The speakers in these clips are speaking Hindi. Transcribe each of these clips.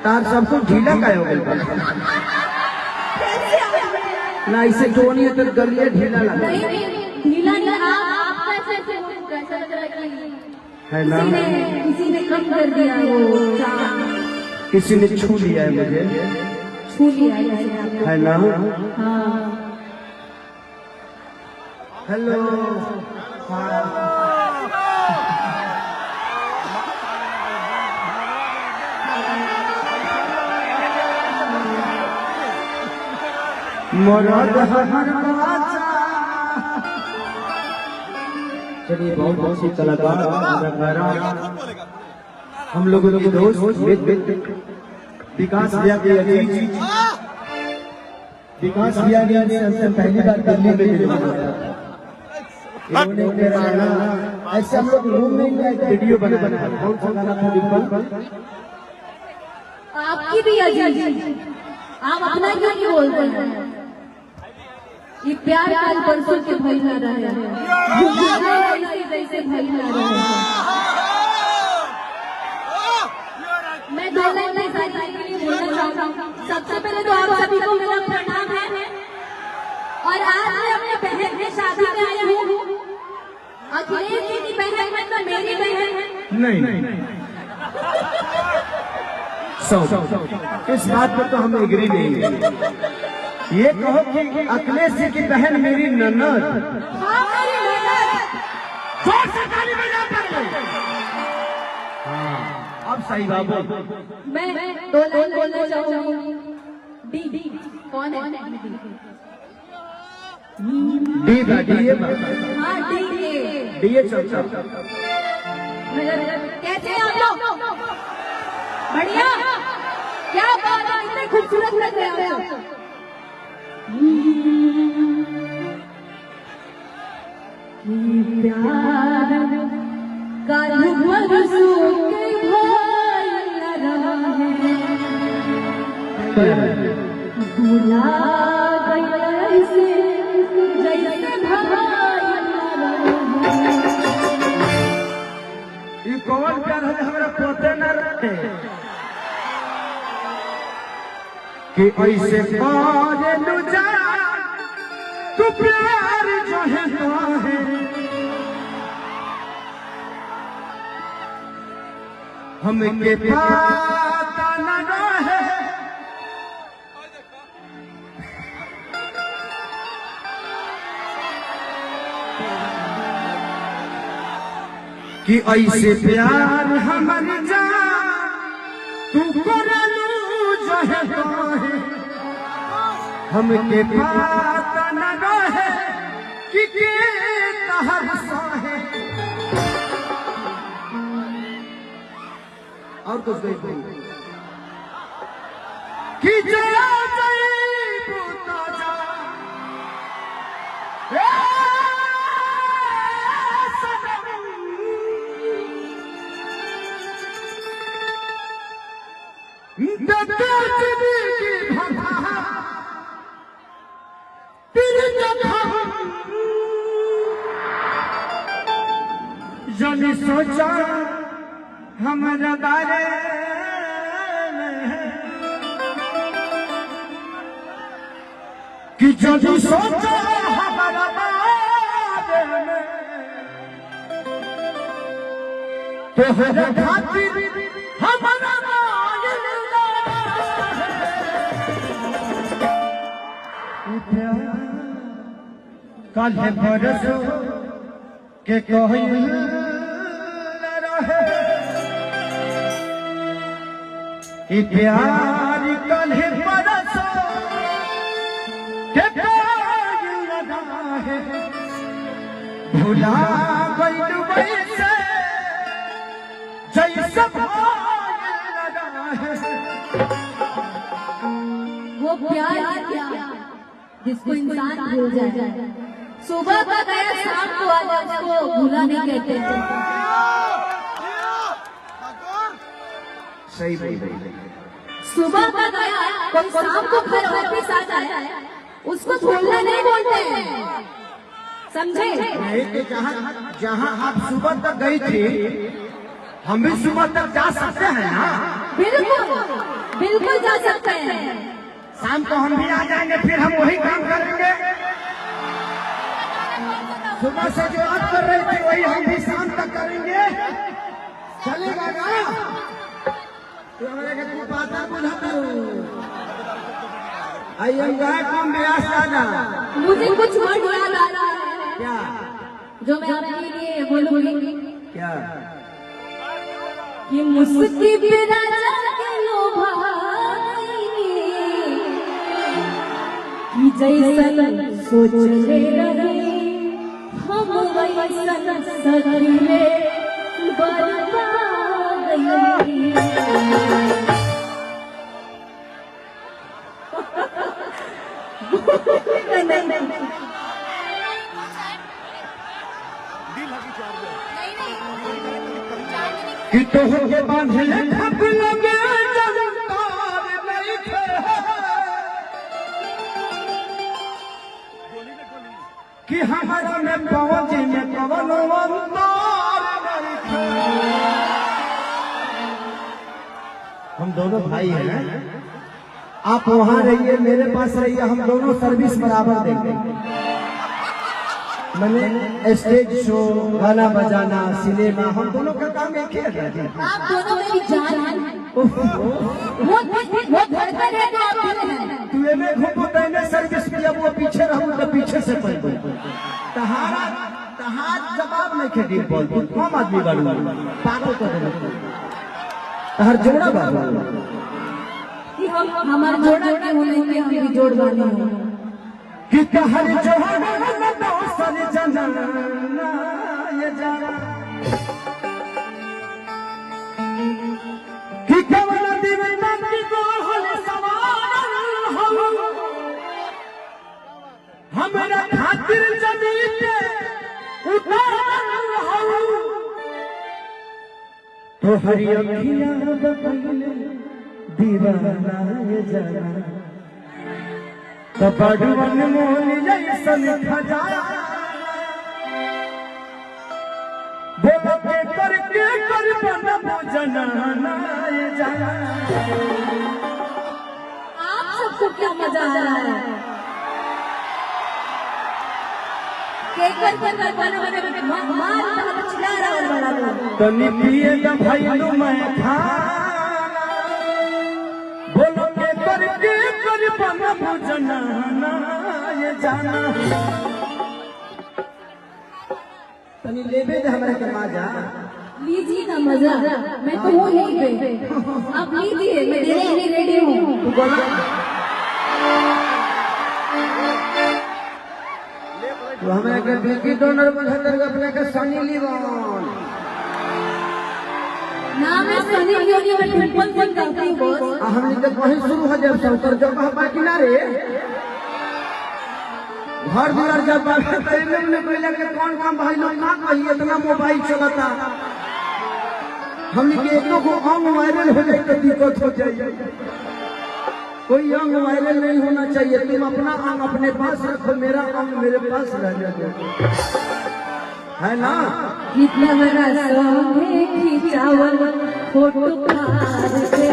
तार सब कुछ ढीला का हो गया ना, इसे जो नहीं है तो गलिए ढीला लगा ढीला नहीं। आप कैसे कैसा लग रहा है ना, किसी ने कम कर दिया वो, किसी ने छू लिया है मुझे, छू लिया है ना। हाँ हेलो मरद हर बाचा। चलिए बहुत अच्छी कलाकार हम लोगों के दोस्त विकास भैया के अजीज विकास भैया ने हमसे पहली बार दिल्ली में ऐसे हम लोग रूम में वीडियो बनाया। कौन सा गाना था डिम्पल? आपकी भी अजीज, आप अपना क्यों नहीं बोलते हैं? ये प्यार काल परसों के भाई ला रहे हैं, जैसे भाई ला रहे हैं। मैं दो लाइन में सारी के लिए बोलना चाहता हूँ। सबसे पहले तो आप सभी को मेरा प्रणाम है। और आज मैं अपने बहन के शादी में आया हूँ। अखिलेश जी की बहन है तो मेरी बहन है। नहीं इस बात पर तो हम एग्री नहीं है। ये कहो कि अखिलेश जी की बहन मेरी ननद। हाँ मेरी ननद। जोर से ताली बजा कर। हाँ अब सही बाबू। मैं दो लाइन बोलना चाहूँगी। डी कौन है? डी डी हाँ डी चलता। कैसे हैं आप लोग? बढ़िया। क्या बात है, इतने खूबसूरत लग रहे हो। प्यार का बरसों के भाई रहा है, भुला गया ऐसे जैसे भाई ये कौन प्यार है हमारा पोते न रखे कि ऐसे पारे लुजा तू प्यार जो है हमके पता न रहे कि ऐसे प्यार हमर जा तू करलू जो है हमके पता न रहे कि तहर सहे। और कुछ नहीं कि जया जई बूता जा जनी सोचा हमारा बारे में कि जनी सोचा हमारा बारे में तो हर खातिर हमारा कल है बरसों के कोई प्यार कल है बरसों के कोई लगा है, भुला गई वैसे जैसे लगा है। वो प्यार क्या जिसको इंसान भूल जाए, सुबह का गया शाम को आ जाए, उसको भूला नहीं कहते। सही भाई सुबह का गया कोई शाम को घर वापस आ जाए, उसको भूलना नहीं बोलते हैं, समझे? जहाँ आप सुबह तक गई थी हम भी सुबह तक जा सकते हैं ना? बिल्कुल बिल्कुल जा सकते हैं। शाम को हम भी आ जाएंगे, फिर हम वही काम करेंगे। सुबह से जो आप कर रहे थे वही हम भी शाम तक करेंगे। चलेगा ना? तो हमारे घर को पाता बुझा करो। आई एम गायक कम ब्यास दादा। मुझे कुछ वर्ड याद आ रहा है क्या? जो मैं आपके लिए बोलूंगी। क्या? कि मुस्की पे राजा के लोभा कि जैसन सोच ले रहे हम वैसन सही में बर्बाद गई। कि तो के बांधले ठप लगे जलतार नहीं थे कि हमारा में पहुंचे में कवनो अंतार नहीं थे। हम दोनों भाई हैं, आप वहां रहिए मेरे पास रहिए, हम दोनों सर्विस बराबर देंगे। मैंने स्टेज शो, गाना बजाना, सिनेमा, हम दोनों का काम एक ही है। आप दोनों मेरी जान हैं। वो धड़कन है जो आप दिल हैं। तू ये में घूमो तैने सर्विस किया, वो पीछे रहूं तो पीछे से पड़ तहार जवाब नहीं खेदी बोल तू हम आदमी बालू पागल कर दे तहार जोड़ा बाबू कि हम हमारे जोड़ा के होने के हम भी जोड़ बानी हो कि तहार जोड़ा न तो सर जना ये जाना कि कवन दीवाना की गोहल सवार हो हमरा खातिर जमीन पे उतार हो तो हरी अखियां बकैले दीवाना ये जाना कपड़वन मोल जैसन खजाना बोल के करके कर बनबो जनाना ये जाना। आप सबको क्या मजा आ रहा है? केकर कर बने मार चिल्ला रहा है बड़ा तनी पिए न भइलू मैं खाना बोलो के करके कर बनबो जनाना ये जाना। तनी लेबे दे हमरा के माजा लीजिए ना मजा, मैं तो हूँ यहीं पे, आप लीजिए, मैं देने के लिए रेडी हूँ। तो हमें के बिल्की डोनर बहतर अपने के सनी लीवन नाम है सनी लियोनी, मैं ट्रिपल वन करती हूँ बॉस। हमने तो वही शुरू हो जाए शंकर जो कहा बाकी ना रे घर दुआर जब ने पहले के कौन काम भाई लोग ना कही इतना मोबाइल चलता हमने के एक को अंग वायरल हो जाए तो दिक्कत हो जाए। कोई अंग वायरल नहीं होना चाहिए, तुम अपना अंग अपने पास रखो, मेरा अंग मेरे पास रह जाए, है ना? कितना बड़ा सोने खिंचावल फोटो खार दे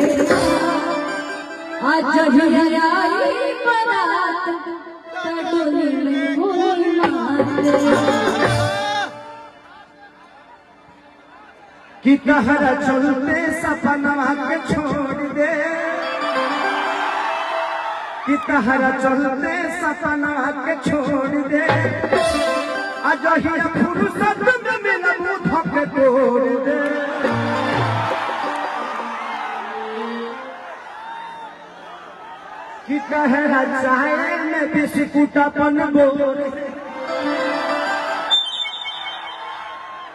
आज जहिया आई बारात तड़ोली में फूल मार कि कहरा चलते सपनवा के छोड़ दे कि कहरा चलते सपनवा के छोड़ दे अजहिया फुर्सत में मिलबू धक तोड़ दे। कि कहरा चाहे में बिस्कुटापन बोल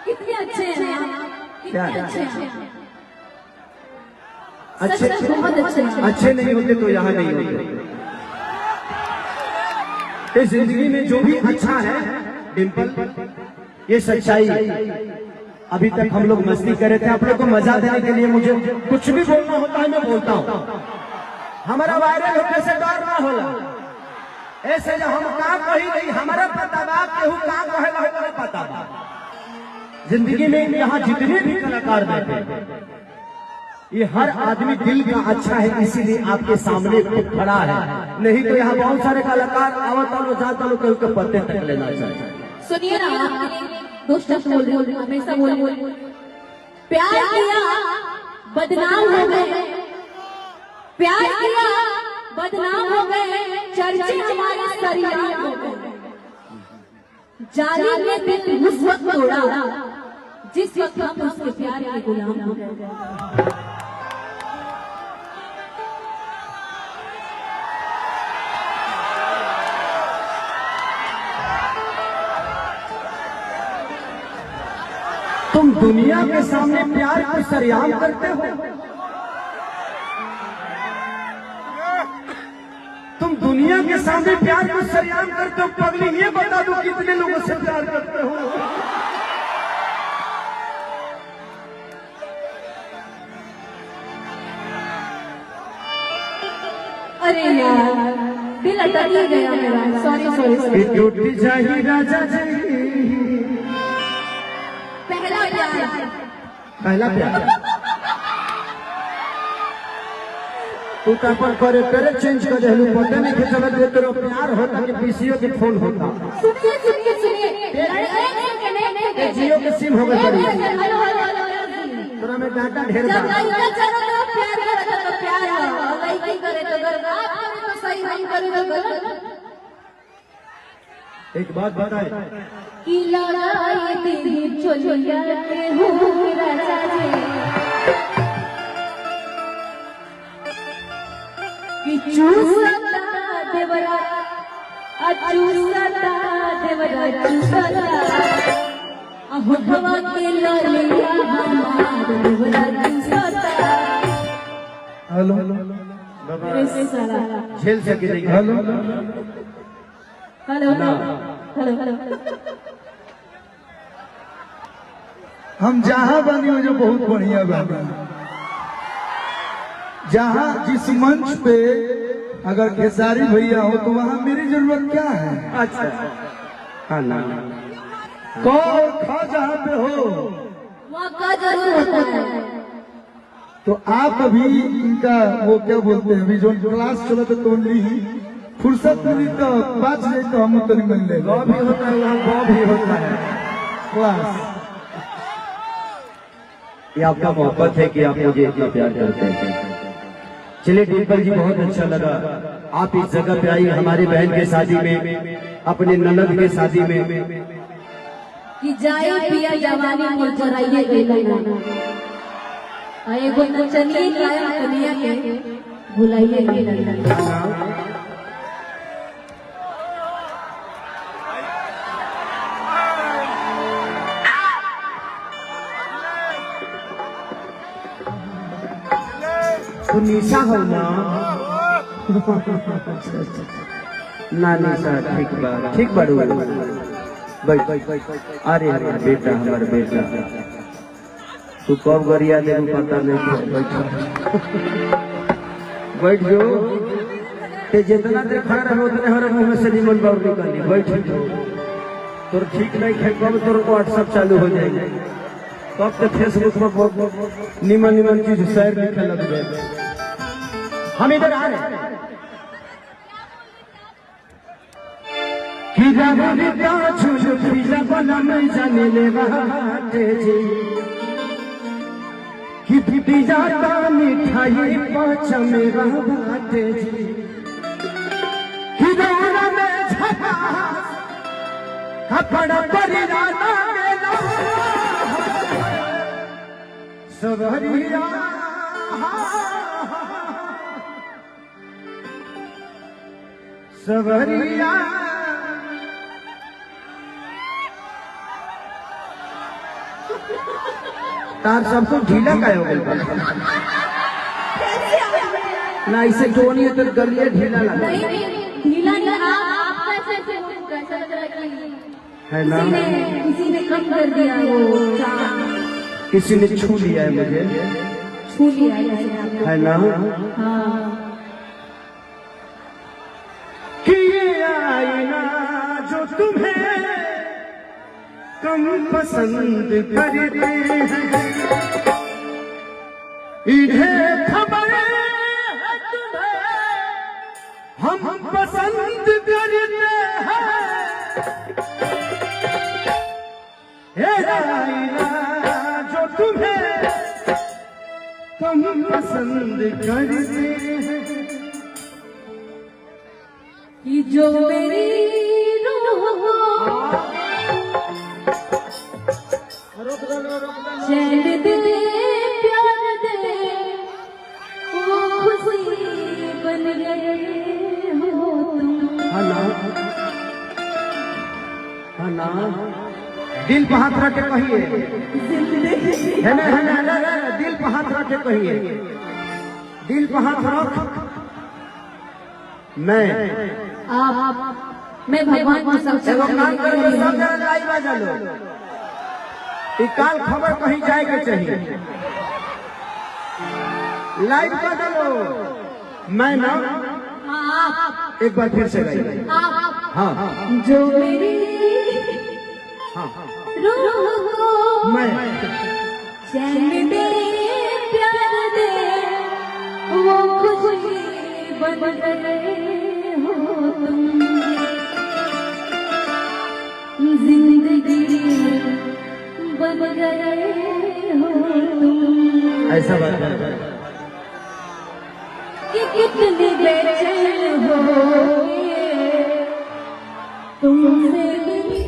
कितने अच्छे हैं आप, कितने अच्छे हैं, अच्छे सच में बहुत अच्छे हैं। अच्छे नहीं होते तो यहाँ नहीं होते। इस जिंदगी में जो भी अच्छा है डिम्पल, ये सच्चाई। अभी तक हम लोग मस्ती कर रहे थे, आप लोग को मजा देने के लिए मुझे कुछ भी बोलना होता है मैं बोलता हूँ। हमारा वायरल होने से डर ना होला, ऐसे जो हम का कही नहीं हमारा पता बा केहू का कहेला हमारा पता बा। जिंदगी में यहाँ जितने भी कलाकार बैठे ये हर आदमी दिल का अच्छा है, इसीलिए आपके सामने खड़ा है। नहीं तो यहाँ बहुत सारे कलाकार आवत आलो जाता लो कहीं के पत्ते तक लेना चाहिए। सुनिए ना, दोस्त बोल रहे हमेशा बोल प्यार किया बदनाम हो गए, प्यार किया बदनाम हो गए, चर्चे हमारे सरियाम हो गए। जालिम ने दिल उस वक्त तोड़ा जिस वक्त हम उसके प्यार के गुलाम हो गए। तुम दुनिया के सामने प्यार को सरेआम करते हो, तुम दुनिया के सामने प्यार को सरेआम करते हो। पगली ये बता दो कितने लोगों से प्यार करते हो। अरे यार दिल अटक ही गया मेरा, सॉरी। टूट जाही राजा जी पहला प्यार तू तो अपन करे करे चेंज कर दे। पता नहीं कि चला दे तेरा प्यार होता कि पीसीओ के फोन होता। सुनिए जियो के सिम हो गए तोरा में डाटा ढेर बा। एक बात बताए कि लड़ाई तेरी चोलिया के हूँ राजा जी, कि चूसता देवरा चूसता देवरा चूसता होठवा के ललिया हमार देवरा चूसता। हेलो ऐसे सारा झेल सके नहीं। हेलो हेलो हेलो हम जहाँ बनी हो जो बहुत बढ़िया बनी। जहाँ जिस मंच पे अगर खेसारी भैया हो तो वहाँ मेरी जरूरत क्या है। अच्छा हाँ ना कौन खा जहाँ पे हो वहाँ का जरूर होता है। तो आप अभी इनका वो क्या बोलते हैं, अभी जो क्लास चला तो ली फुर्सत मिली तो बात जाए तो हम उतनी मिल ले। गौ भी होता है वहाँ गौ भी होता है क्लास। ये आपका मोहब्बत है कि आप मुझे इतना प्यार करते हैं। चलिए डिम्पल जी बहुत अच्छा लगा आप इस जगह पे आई हमारी बहन के शादी में, अपने ननद के शादी में। कि जाए पिया जवानी मोर जराइए गइला एगो नचनिए लाया कनिया के भुलाइए गइला। तो निशा हो ना ना निशा ठीक बा ठीक बाड़ू अरे अरे बेटा हमार बेटा तू कब गरिया दे पता नहीं। बैठ जो ते जितना देर खड़ा रहो उतने हमारे मुंह में से निमन बाबू निकाली। बैठ जो तोर ठीक नहीं है कब तोर व्हाट्सएप चालू हो जाएगा कब तो फेसबुक पर निमन निमन चीज शेयर लिखे लग जाए। हम इधर आ रहे हैं जाने ले बाटे जी कि फीटी जाता मिठाई पाँच मेरा बाटे जी कि दौरा में झका कपड़ा परिराना मेला सवरिया सवरिया तार सबको ढीला का हो गया ना इसे टोनी है तो गलिए ढीला लगा ढीला नहीं आप कैसे कैसा लग रहा है ना किसी ने कम कर दिया वो किसी ने छू लिया है मुझे छू लिया है ना। हाँ कि ये आईना जो तुम्हें कम पसंद करते हैं इन्हें खबर है तुम्हें हम पसंद करते हैं, हेरा जो तुम्हें हम पसंद करते हैं, कि जो मेरी रूह को चैन दे प्यार दे वो खुशी बन गए हो तुम। हाँ ना, दिल पे हाथ रख के कहिए, है ना, दिल पे हाथ रख के कहिए, दिल पे हाथ रख। मैं भगवान को सबसे एगो काम करो, सब जरा लाइव आ जाओ, ई काल खबर कहीं जाए के चाहिए, लाइव आ जाओ। मैं ना एक बार फिर से गाइए। हाँ, जो मेरी हाँ, रूह को मैं चैन दे प्यार दे वो खुशी बन गए हो तुम। जिंदगी बन गए हो तुम। ऐसा बात है कि कितने बेचैन हो तुमसे मिली।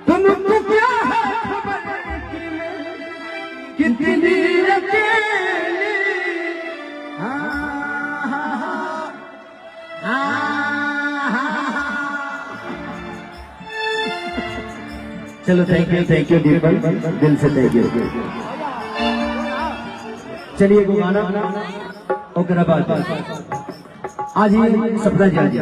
तुमको क्या है खबर कितनी अकेली। चलो थैंक यू दीपक, दिल से थैंक यू। चलिए वो गाना ओकरा बाद आज ही सपना जारी।